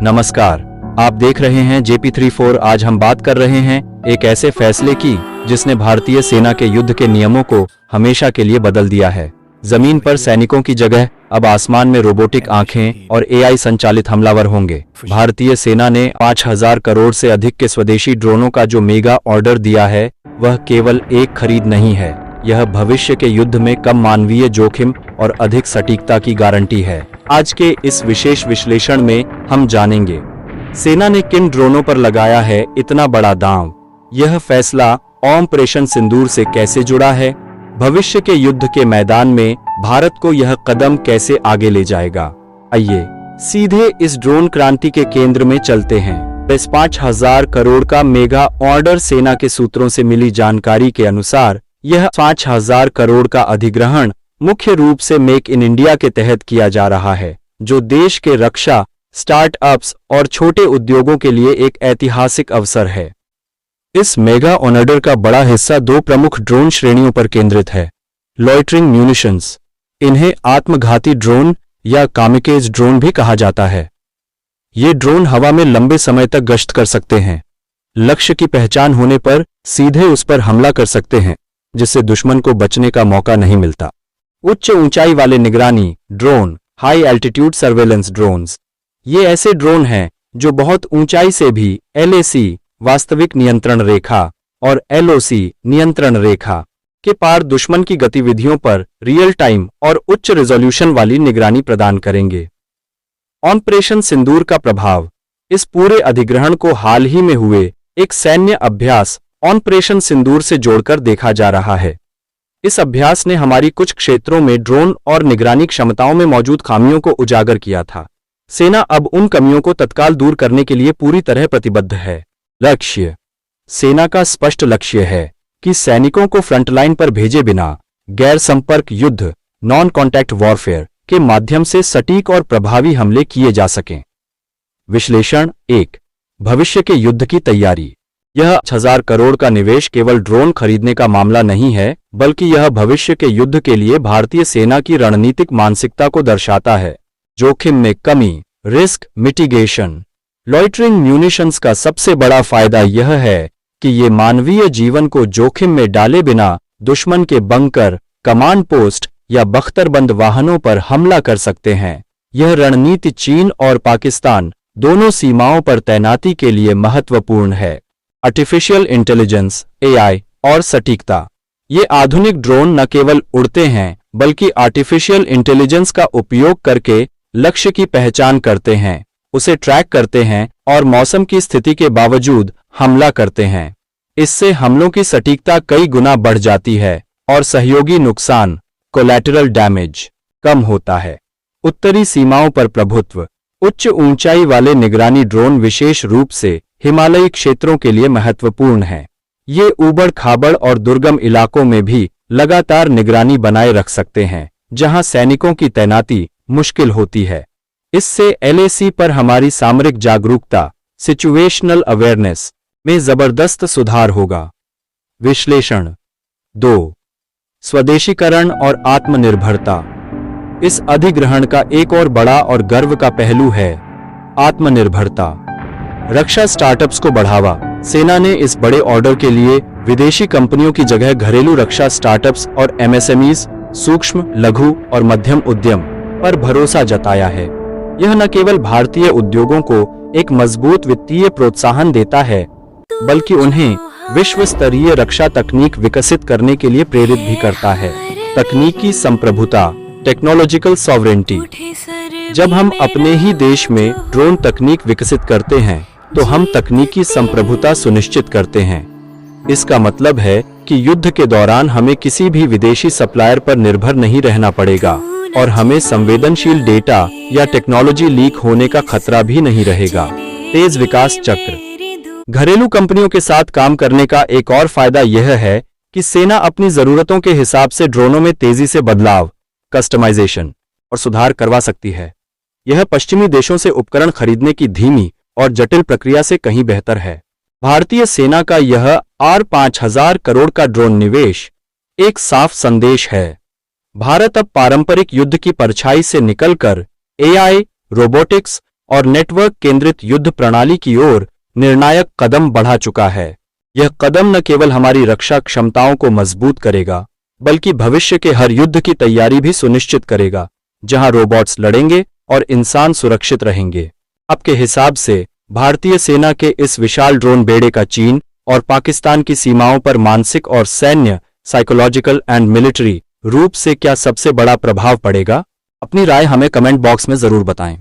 नमस्कार, आप देख रहे हैं JP34। आज हम बात कर रहे हैं एक ऐसे फैसले की जिसने भारतीय सेना के युद्ध के नियमों को हमेशा के लिए बदल दिया है। जमीन पर सैनिकों की जगह अब आसमान में रोबोटिक आंखें और AI संचालित हमलावर होंगे। भारतीय सेना ने 5000 करोड़ से अधिक के स्वदेशी ड्रोनों का जो मेगा ऑर्डर दिया है, वह केवल एक खरीद नहीं है, यह भविष्य के युद्ध में कम मानवीय जोखिम और अधिक सटीकता की गारंटी है। आज के इस विशेष विश्लेषण में हम जानेंगे सेना ने किन ड्रोनों पर लगाया है इतना बड़ा दांव, यह फैसला ऑपरेशन सिंदूर से कैसे जुड़ा है, भविष्य के युद्ध के मैदान में भारत को यह कदम कैसे आगे ले जाएगा। आइए सीधे इस ड्रोन क्रांति के केंद्र में चलते हैं। इस 5000 करोड़ का मेगा ऑर्डर सेना के सूत्रों से मिली जानकारी के अनुसार यह 5000 करोड़ का अधिग्रहण मुख्य रूप से मेक इन इंडिया के तहत किया जा रहा है, जो देश के रक्षा, स्टार्टअप्स और छोटे उद्योगों के लिए एक ऐतिहासिक अवसर है। इस मेगा ऑर्डर का बड़ा हिस्सा दो प्रमुख ड्रोन श्रेणियों पर केंद्रित है। लॉइटरिंग म्यूनिशंस, इन्हें आत्मघाती ड्रोन या कामिकेज ड्रोन भी कहा जाता है। ये ड्रोन हवा में लंबे समय तक गश्त कर सकते हैं, लक्ष्य की पहचान होने पर सीधे उस पर हमला कर सकते हैं, जिससे दुश्मन को बचने का मौका नहीं मिलता। उच्च ऊंचाई वाले निगरानी drone, high altitude surveillance drones, ये ऐसे ड्रोन हैं जो बहुत ऊंचाई से भी LAC वास्तविक नियंत्रण रेखा और LOC नियंत्रण रेखा के पार दुश्मन की गतिविधियों पर रियल टाइम और उच्च रिजोल्यूशन वाली निगरानी प्रदान करेंगे। ऑपरेशन सिंदूर का प्रभाव, इस पूरे अधिग्रहण को हाल ही में हुए एक सैन्य अभ्यास ऑपरेशन सिंदूर से जोड़कर देखा जा रहा है। इस अभ्यास ने हमारी कुछ क्षेत्रों में ड्रोन और निगरानी क्षमताओं में मौजूद खामियों को उजागर किया था। सेना अब उन कमियों को तत्काल दूर करने के लिए पूरी तरह प्रतिबद्ध है। लक्ष्य, सेना का स्पष्ट लक्ष्य है कि सैनिकों को फ्रंटलाइन पर भेजे बिना गैर संपर्क युद्ध, नॉन कॉन्टैक्ट वॉरफेयर के माध्यम से सटीक और प्रभावी हमले किए जा सकें। विश्लेषण 1, भविष्य के युद्ध की तैयारी। यह 5000 करोड़ का निवेश केवल ड्रोन खरीदने का मामला नहीं है, बल्कि यह भविष्य के युद्ध के लिए भारतीय सेना की रणनीतिक मानसिकता को दर्शाता है। जोखिम में कमी, रिस्क मिटिगेशन। लॉइटरिंग म्यूनिशंस का सबसे बड़ा फायदा यह है कि ये मानवीय जीवन को जोखिम में डाले बिना दुश्मन के बंकर, कमांड पोस्ट या बख्तरबंद वाहनों पर हमला कर सकते हैं। यह रणनीति चीन और पाकिस्तान दोनों सीमाओं पर तैनाती के लिए महत्वपूर्ण है। आर्टिफिशियल इंटेलिजेंस AI और सटीकता, ये आधुनिक ड्रोन न केवल उड़ते हैं बल्कि आर्टिफिशियल इंटेलिजेंस का उपयोग करके लक्ष्य की पहचान करते हैं, उसे ट्रैक करते हैं और मौसम की स्थिति के बावजूद हमला करते हैं। इससे हमलों की सटीकता कई गुना बढ़ जाती है और सहयोगी नुकसान, कोलैटरल डैमेज, कम होता है। उत्तरी सीमाओं पर प्रभुत्व, उच्च ऊंचाई वाले निगरानी ड्रोन विशेष रूप से हिमालयी क्षेत्रों के लिए महत्वपूर्ण हैं। ये ऊबड़ खाबड़ और दुर्गम इलाकों में भी लगातार निगरानी बनाए रख सकते हैं, जहां सैनिकों की तैनाती मुश्किल होती है। इससे LAC पर हमारी सामरिक जागरूकता, सिचुएशनल अवेयरनेस में जबरदस्त सुधार होगा। विश्लेषण 2, स्वदेशीकरण और आत्मनिर्भरता। इस अधिग्रहण का एक और बड़ा और गर्व का पहलू है आत्मनिर्भरता। रक्षा स्टार्टअप्स को बढ़ावा, सेना ने इस बड़े ऑर्डर के लिए विदेशी कंपनियों की जगह घरेलू रक्षा स्टार्टअप्स और MSMEs, सूक्ष्म, लघु और मध्यम उद्यम पर भरोसा जताया है। यह न केवल भारतीय उद्योगों को एक मजबूत वित्तीय प्रोत्साहन देता है, बल्कि उन्हें विश्व स्तरीय रक्षा तकनीक विकसित करने के लिए प्रेरित भी करता है। तकनीकी संप्रभुता, टेक्नोलॉजिकल सॉवरेंटी। जब हम अपने ही देश में ड्रोन तकनीक विकसित करते हैं, तो हम तकनीकी संप्रभुता सुनिश्चित करते हैं। इसका मतलब है कि युद्ध के दौरान हमें किसी भी विदेशी सप्लायर पर निर्भर नहीं रहना पड़ेगा और हमें संवेदनशील डेटा या टेक्नोलॉजी लीक होने का खतरा भी नहीं रहेगा। तेज विकास चक्र, घरेलू कंपनियों के साथ काम करने का एक और फायदा यह है कि सेना अपनी जरूरतों के हिसाब से ड्रोनों में तेजी से बदलाव, कस्टमाइजेशन और सुधार करवा सकती है। यह पश्चिमी देशों से उपकरण खरीदने की धीमी और जटिल प्रक्रिया से कहीं बेहतर है। भारतीय सेना का यह 5000 करोड़ का ड्रोन निवेश एक साफ संदेश है। भारत अब पारंपरिक युद्ध की परछाई से निकलकर AI, रोबोटिक्स और नेटवर्क केंद्रित युद्ध प्रणाली की ओर निर्णायक कदम बढ़ा चुका है। यह कदम न केवल हमारी रक्षा क्षमताओं को मजबूत करेगा, बल्कि भविष्य के हर युद्ध की तैयारी भी सुनिश्चित करेगा, जहां रोबोट्स लड़ेंगे और इंसान सुरक्षित रहेंगे। आपके हिसाब से भारतीय सेना के इस विशाल ड्रोन बेड़े का चीन और पाकिस्तान की सीमाओं पर मानसिक और सैन्य साइकोलॉजिकल एंड मिलिट्री रूप से क्या सबसे बड़ा प्रभाव पड़ेगा? अपनी राय हमें कमेंट बॉक्स में जरूर बताएं।